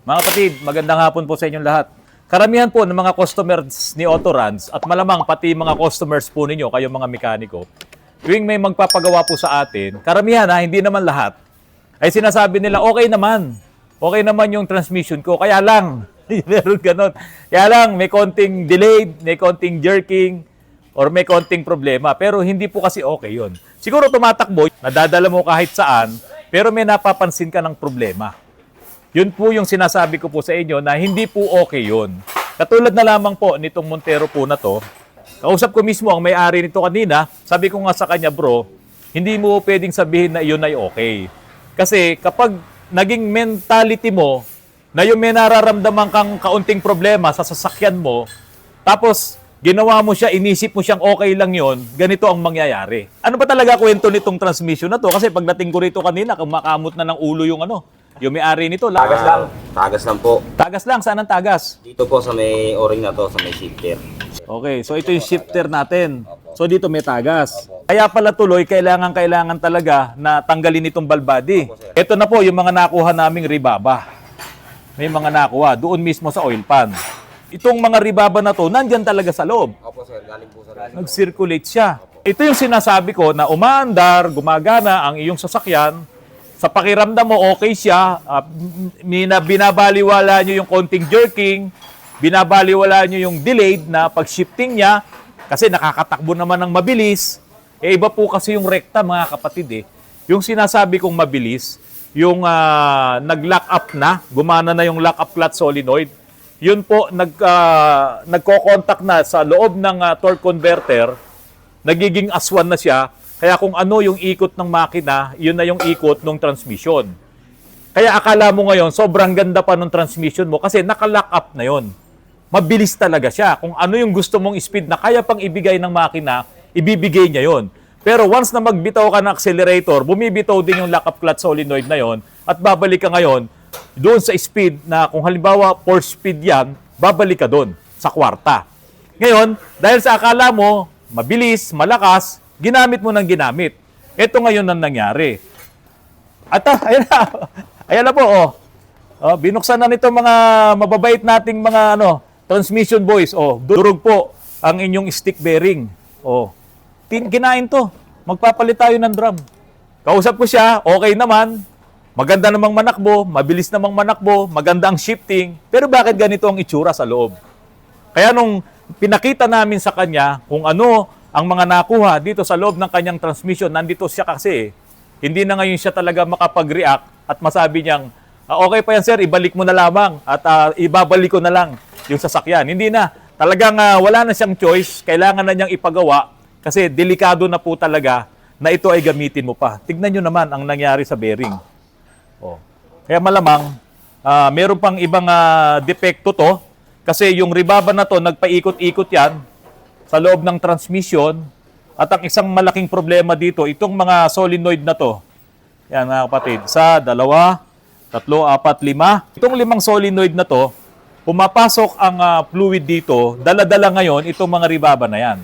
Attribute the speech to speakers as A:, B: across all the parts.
A: Mga kapatid, magandang hapon po sa inyong lahat. Karamihan po ng mga customers ni Autorans at malamang pati mga customers po ninyo, kayong mga mekaniko, tuwing may magpapagawa po sa atin, karamihan hindi naman lahat, ay sinasabi nila, okay naman yung transmission ko, kaya lang, meron ganon. Kaya lang, may konting delayed, may konting jerking, or may konting problema. Pero hindi po kasi okay yun. Siguro tumatakbo, nadadala mo kahit saan, pero may napapansin ka ng problema. Yun po yung sinasabi ko po sa inyo na hindi po okay yun. Katulad na lamang po nitong Montero po na to, kausap ko mismo ang may-ari nito kanina, sabi ko nga sa kanya, bro, hindi mo pwedeng sabihin na yun ay okay. Kasi kapag naging mentality mo na yung may nararamdaman kang kaunting problema sa sasakyan mo, tapos ginawa mo siya, inisip mo siyang okay lang yon, ganito ang mangyayari. Ano ba talaga kwento nitong transmission na to? Kasi pagdating ko rito kanina, kumakamot na ng ulo yung yung may-ari nito.
B: Tagas lang. Tagas lang po.
A: Tagas lang. Saan ang tagas?
B: Dito po sa may o-ring na to, sa may shifter.
A: Okay, so ito yung shifter natin. So dito may tagas. Kaya pala tuloy, kailangan talaga na tanggalin itong balbadi. Ito na po yung mga nakuha naming ribaba. May mga nakuha doon mismo sa oil pan. Itong mga ribaba na to, nandyan talaga sa loob.
B: Opo sir, galing po sa
A: Nag-circulate siya. Ito yung sinasabi ko na umaandar, gumagana ang iyong sasakyan. Sa pakiramdam mo, okay siya. Binabaliwala nyo yung konting jerking. Binabaliwala nyo yung delayed na pag-shifting niya. Kasi nakakatakbo naman ng mabilis. Iba po kasi yung rekta, mga kapatid. Yung sinasabi kong mabilis, yung nag-lock up na, gumana na yung lock up clutch solenoid. Yun po, nagko-contact na sa loob ng torque converter. Nagiging aswan na siya. Kaya kung ano yung ikot ng makina, yun na yung ikot ng transmission. Kaya akala mo ngayon, sobrang ganda pa ng transmission mo kasi naka-lock up na yun. Mabilis talaga siya. Kung ano yung gusto mong speed na kaya pang ibigay ng makina, ibibigay niya yun. Pero once na magbitaw ka ng accelerator, bumibitaw din yung lock-up clutch solenoid na yon at babalik ka ngayon doon sa speed na kung halimbawa 4 speed yan, babalik ka doon sa kwarta. Ngayon, dahil sa akala mo, mabilis, malakas, ginamit mo ng ginamit. Ito ngayon ang nangyari. At ayan na po, binuksan na nito mga mababait nating mga transmission boys. Durog po ang inyong stick bearing. Kinain to. Magpapalit tayo ng drum. Kausap ko siya, okay naman. Maganda namang manakbo, mabilis namang manakbo, maganda ang shifting. Pero bakit ganito ang itsura sa loob? Kaya nung pinakita namin sa kanya kung ano ang mga nakuha dito sa loob ng kanyang transmission, nandito siya kasi. Hindi na ngayon siya talaga makapag-react at masabi niyang, okay pa yan sir, ibalik mo na lamang at ibabalik ko na lang yung sasakyan. Hindi na. Talagang wala na siyang choice. Kailangan na niyang ipagawa kasi delikado na po talaga na ito ay gamitin mo pa. Tignan nyo naman ang nangyari sa bearing. Kaya malamang, meron pang ibang depekto to kasi yung ribaba na to, nagpaikot-ikot yan sa loob ng transmission. At ang isang malaking problema dito, itong mga solenoid na to, yan mga kapatid, 1, 2, 3, 4, 5. Itong 5 solenoid na to, pumapasok ang fluid dito, dala-dala ngayon itong mga ribaba na yan.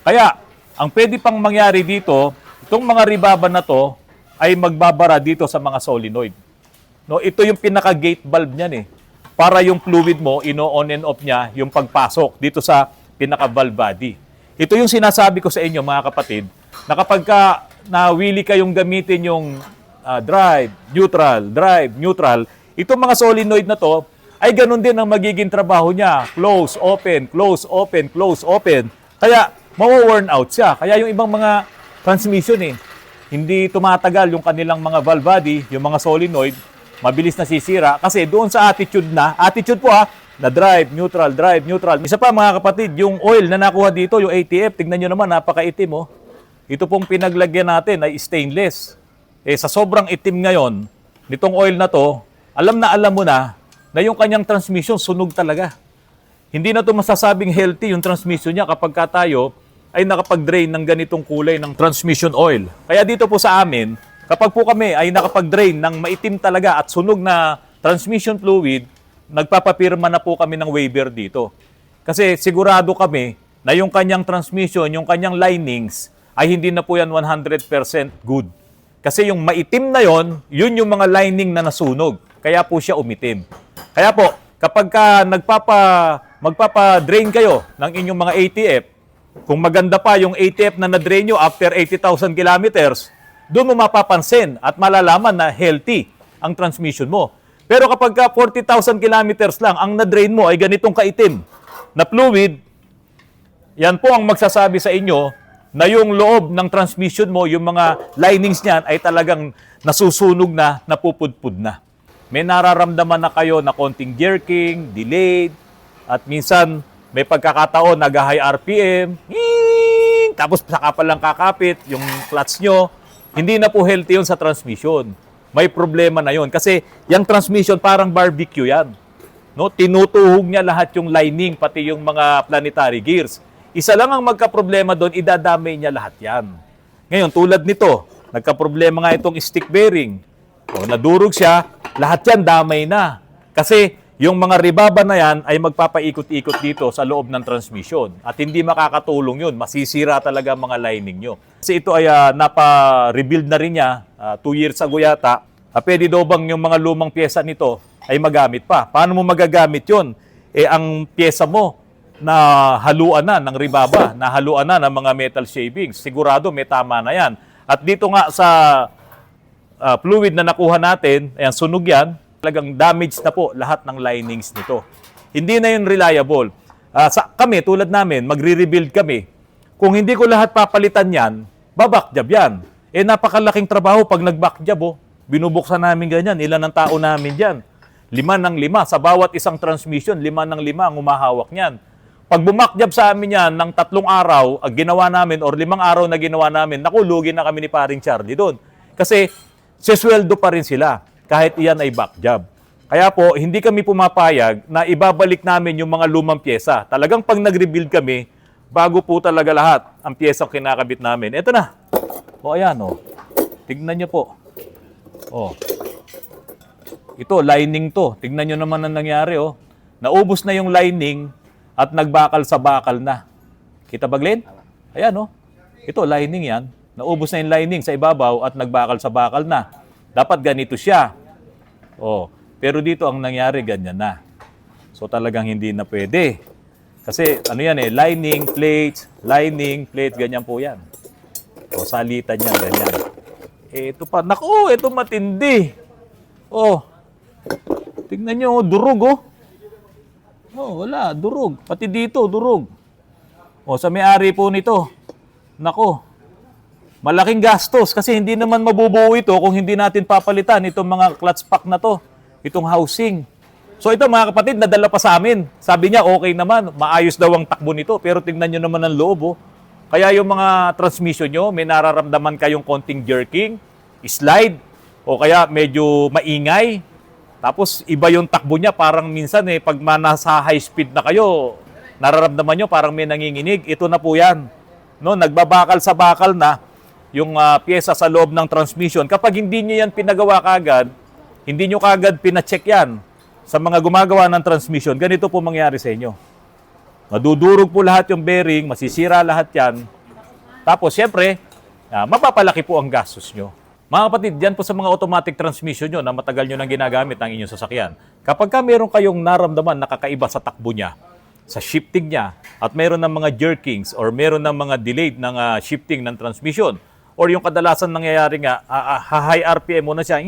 A: Kaya, ang pwede pang mangyari dito, itong mga ribaba na to, ay magbabara dito sa mga solenoid. Ito yung pinaka-gate valve niyan para yung fluid mo, on and off niya, yung pagpasok dito sa pinaka-valve body. Ito yung sinasabi ko sa inyo, mga kapatid, na kapag nawili kayong gamitin yung drive, neutral, itong mga solenoid na to, ay ganun din ang magiging trabaho niya. Close, open, close, open, close, open. Kaya, mawo-worn out siya. Kaya yung ibang mga transmission hindi tumatagal yung kanilang mga valve body, yung mga solenoid, mabilis na sisira. Kasi doon sa attitude po na drive, neutral. Isa pa mga kapatid, yung oil na nakuha dito, yung ATF, tignan nyo naman, napakaitim. Ito pong pinaglagyan natin ay stainless. Sa sobrang itim ngayon, nitong oil na to, alam mo na yung kanyang transmission sunog talaga. Hindi na to masasabing healthy yung transmission niya kapag tayo ay nakapag-drain ng ganitong kulay ng transmission oil. Kaya dito po sa amin, kapag po kami ay nakapag-drain ng maitim talaga at sunog na transmission fluid, nagpapapirma na po kami ng waiver dito. Kasi sigurado kami na yung kanyang transmission, yung kanyang linings, ay hindi na po yan 100% good. Kasi yung maitim na yon, yun yung mga lining na nasunog. kaya po siya umitim. Kaya po, kapag magpapa-drain kayo ng inyong mga ATF, kung maganda pa yung ATF na na-drain nyo after 80,000 kilometers, doon mo mapapansin at malalaman na healthy ang transmission mo. Pero kapag 40,000 kilometers lang, ang na-drain mo ay ganitong kaitim na fluid, yan po ang magsasabi sa inyo na yung loob ng transmission mo, yung mga linings niyan ay talagang nasusunog na, napupudpud na. May nararamdaman na kayo na konting jerking, delayed, at minsan may pagkakataon nag-high RPM, tapos saka pa lang kakapit yung clutch nyo. Hindi na po healthy yun sa transmission. May problema na yun. Kasi yung transmission parang barbecue yan. No? Tinutuhog niya lahat yung lining, pati yung mga planetary gears. Isa lang ang magkaproblema doon, idadamay niya lahat yan. Ngayon, tulad nito, nagkaproblema nga itong stick bearing. O, nadurog siya, lahat yan damay na. Kasi yung mga ribaba na yan ay magpapaikot-ikot dito sa loob ng transmission. At hindi makakatulong yun. Masisira talaga ang mga lining nyo. Kasi ito ay napa-rebuild na rin niya 2 years ago yata. Pwede daw bang yung mga lumang pyesa nito ay magamit pa? Paano mo magagamit yun? Ang pyesa mo na haluan na ng ribaba, na haluan na ng mga metal shavings. Sigurado may tama na yan. At dito nga sa fluid na nakuha natin, ayan, sunog yan, talagang damage na po lahat ng linings nito. Hindi na yun reliable. Kami, tulad namin, magre-rebuild kami. Kung hindi ko lahat papalitan yan, babakjab yan. Napakalaking trabaho pag nag-backjab, oh. Binubuksan namin ganyan. Ilan ang tao namin dyan? 5 ng 5. Sa bawat isang transmission, 5 ng 5 ang umahawak niyan. Pag bumakjab sa amin yan ng 3 araw, ginawa namin, or 5 araw na ginawa namin, naku, lugi na kami ni paring Charlie doon. Kasi, sisweldo pa rin sila, kahit iyan ay backjob. Kaya po, hindi kami pumapayag na ibabalik namin yung mga lumang pyesa. Talagang pag nag-rebuild kami, bago po talaga lahat ang pyesang kinakabit namin. Ito na. O, ayan, o. Tignan nyo po. O. Ito, lining to. Tignan nyo naman ang nangyari, o. Naubos na yung lining at nagbakal sa bakal na. Kita ba, Glenn? Ayan, o. Ito, lining yan. Naubos na yung lining sa ibabaw at nagbakal sa bakal na. Dapat ganito siya. O. Pero dito ang nangyari, ganyan na. So talagang hindi na pwede. Kasi ano yan lining, plates, ganyan po yan. O salitan yan, ganyan. Ito pa, naku, ito matindi. Oh, tignan nyo, durog oh. Oh, wala, durog. Pati dito, durog. O sa may-ari po nito, naku, malaking gastos kasi hindi naman mabubuo ito kung hindi natin papalitan itong mga clutch pack na to. Itong housing. So ito mga kapatid, nadala pa sa amin. Sabi niya, okay naman, maayos daw ang takbo nito. Pero tingnan nyo naman ang loob. Oh. Kaya yung mga transmission nyo, may nararamdaman kayong konting jerking, slide, o kaya medyo maingay. Tapos iba yung takbo niya, parang minsan pag nasa high speed na kayo, nararamdaman nyo parang may nanginginig. Ito na po yan. No, nagbabakal sa bakal na yung pyesa sa loob ng transmission. Kapag hindi nyo yan pinagawa kagad, hindi nyo kagad pinacheck yan sa mga gumagawa ng transmission, ganito po mangyari sa inyo. Madudurog po lahat yung bearing, masisira lahat yan. Tapos, siyempre, mapapalaki po ang gastos nyo. Mga kapatid, dyan po sa mga automatic transmission nyo na matagal nyo nang ginagamit ang inyong sasakyan. Kapag meron kayong naramdaman na kakaiba sa takbo niya, sa shifting niya, at meron ng mga jerkings or meron ng mga delayed ng shifting ng transmission, or yung kadalasan nangyayari nga, high RPM mo na siya,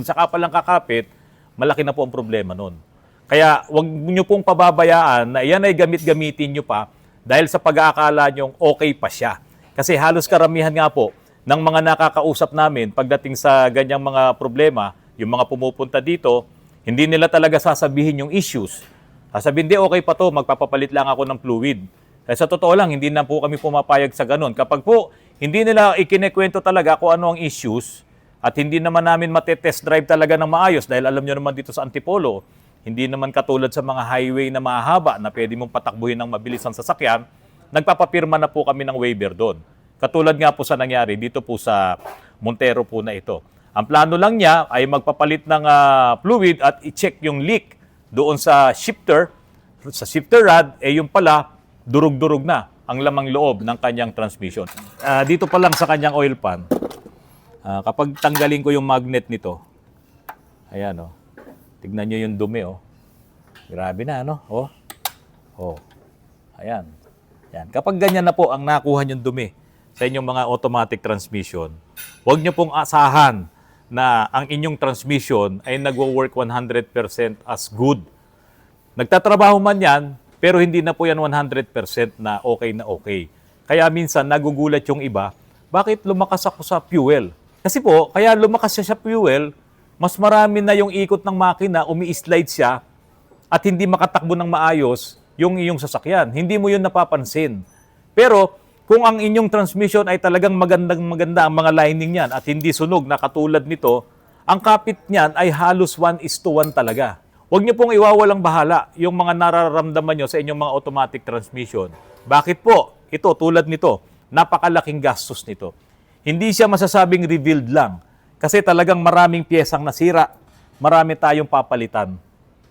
A: saka pa lang kakapit, malaki na po ang problema nun. Kaya wag nyo pong pababayaan na yan ay gamit-gamitin nyo pa dahil sa pag-aakala nyong okay pa siya. Kasi halos karamihan nga po ng mga nakakausap namin pagdating sa ganyang mga problema, yung mga pumupunta dito, hindi nila talaga sasabihin yung issues. Sasabihin, di okay pa to, magpapapalit lang ako ng fluid. Kaya sa totoo lang, hindi na po kami pumapayag sa ganun. Kapag po hindi nila ikinekwento talaga kung ano ang issues, at hindi naman namin matetest drive talaga ng maayos dahil alam nyo naman dito sa Antipolo, hindi naman katulad sa mga highway na mahaba na pwede mong patakbuhin ng mabilis ang sasakyan, nagpapapirma na po kami ng waiver doon. Katulad nga po sa nangyari dito po sa Montero po na ito. Ang plano lang niya ay magpapalit ng fluid at i-check yung leak doon sa shifter rod, yung pala, durug-durug na ang lamang loob ng kanyang transmission. Dito pa lang sa kanyang oil pan, kapag tanggalin ko yung magnet nito, Ayan, oh. Tignan nyo yung dumi, oh. Grabe na, ano? Oh. Oh. Ayan. Yan. Kapag ganyan na po ang nakuha yung dumi sa inyong mga automatic transmission, huwag nyo pong asahan na ang inyong transmission ay nagwo-work 100% as good. Nagtatrabaho man yan, pero hindi na po yan 100% na okay na okay. Kaya minsan nagugulat yung iba, bakit lumakas ako sa fuel? Kasi po, kaya lumakas siya sa fuel, mas marami na yung ikot ng makina, umi-slide siya, at hindi makatakbo ng maayos yung iyong sasakyan. Hindi mo yun napapansin. Pero kung ang inyong transmission ay talagang maganda ang mga lining niyan at hindi sunog na katulad nito, ang kapit niyan ay halos 1:1 talaga. Huwag niyo pong iwawalang bahala yung mga nararamdaman niyo sa inyong mga automatic transmission. Bakit po? Ito, tulad nito, napakalaking gastos nito. Hindi siya masasabing revealed lang kasi talagang maraming piyesang nasira, marami tayong papalitan.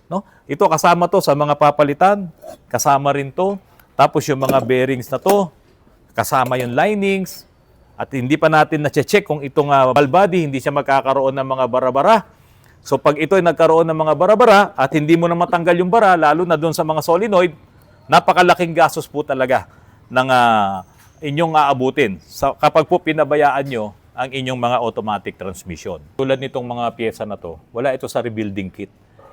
A: No? Ito kasama to sa mga papalitan, kasama rin to. Tapos yung mga bearings na to, kasama yung linings. At hindi pa natin na-check kung itong valve body, hindi siya magkakaroon ng mga bara-bara. So pag ito ay nagkaroon ng mga bara-bara at hindi mo na matanggal yung bara, lalo na doon sa mga solenoid, napakalaking gastos po talaga ng inyong aabutin kapag po pinabayaan nyo ang inyong mga automatic transmission. Tulad nitong mga pyesa na to, wala ito sa rebuilding kit.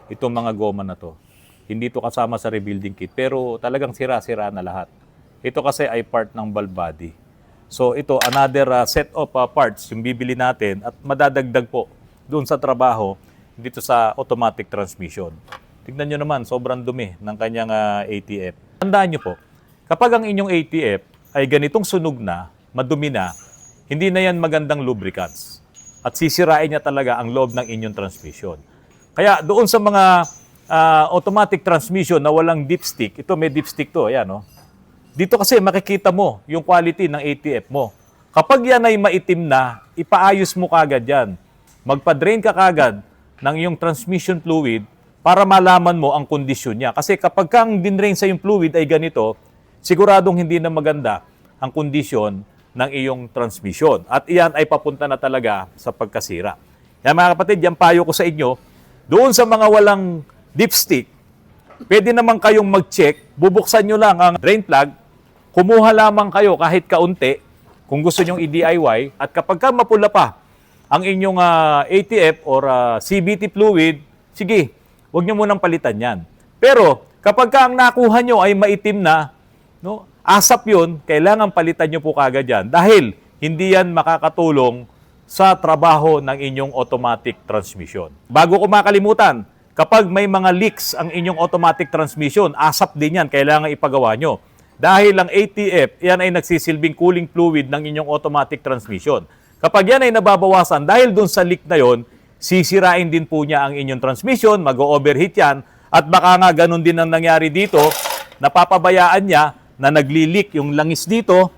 A: Itong mga goma na to. Hindi ito kasama sa rebuilding kit, pero talagang sira-sira na lahat. Ito kasi ay part ng valve body. So ito, another set of parts yung bibili natin at madadagdag po doon sa trabaho dito sa automatic transmission. Tignan nyo naman, sobrang dumi ng kanyang ATF. Tandaan nyo po, kapag ang inyong ATF ay ganitong sunog na, madumi na, hindi na yan magandang lubricants. At sisirain niya talaga ang loob ng inyong transmission. Kaya doon sa mga automatic transmission na walang dipstick, ito may dipstick to, ayan, no? Dito kasi makikita mo yung quality ng ATF mo. Kapag yan ay maitim na, ipaayos mo kagad yan. Magpa-drain ka kagad ng iyong transmission fluid para malaman mo ang kondisyon niya. Kasi kapag kang dinrain sa yung fluid ay ganito, siguradong hindi na maganda ang kondisyon ng iyong transmission. At iyan ay papunta na talaga sa pagkasira. Kaya mga kapatid, yan payo ko sa inyo, doon sa mga walang dipstick, pwede naman kayong mag-check, bubuksan nyo lang ang drain plug, kumuha lamang kayo kahit kaunti, kung gusto nyong i-DIY, at kapag ka mapula pa ang inyong ATF or CVT fluid, sige, huwag nyo munang palitan yan. Pero kapag ka ang nakuha nyo ay maitim na, no, asap yun, kailangan palitan nyo po kagad yan dahil hindi yan makakatulong sa trabaho ng inyong automatic transmission. Bago ko makalimutan, kapag may mga leaks ang inyong automatic transmission, asap din yan, kailangan ipagawa nyo. Dahil ang ATF, yan ay nagsisilbing cooling fluid ng inyong automatic transmission. Kapag yan ay nababawasan, dahil dun sa leak na yon, sisirain din po niya ang inyong transmission, mag-overheat yan, at baka nga ganun din ang nangyari dito, napapabayaan niya na nagli-leak yung langis dito,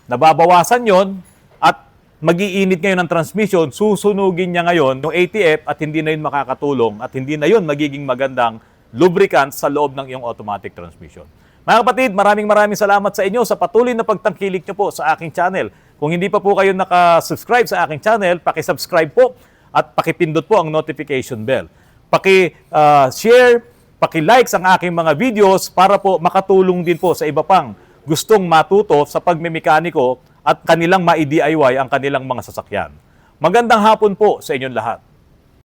A: nababawasan yon, at mag-iinit ngayon ang transmission, susunugin niya ngayon yung ATF at hindi na yun makakatulong at hindi na yun magiging magandang lubricant sa loob ng iyong automatic transmission. Mga kapatid, maraming salamat sa inyo sa patuloy na pagtangkilik niyo po sa aking channel. Kung hindi pa po kayo nakasubscribe sa aking channel, paki-subscribe po at pakipindot po ang notification bell. Paki-share, paki-like ang aking mga videos para po makatulong din po sa iba pang gustong matuto sa pagmemekaniko at kanilang ma-DIY ang kanilang mga sasakyan. Magandang hapon po sa inyong lahat.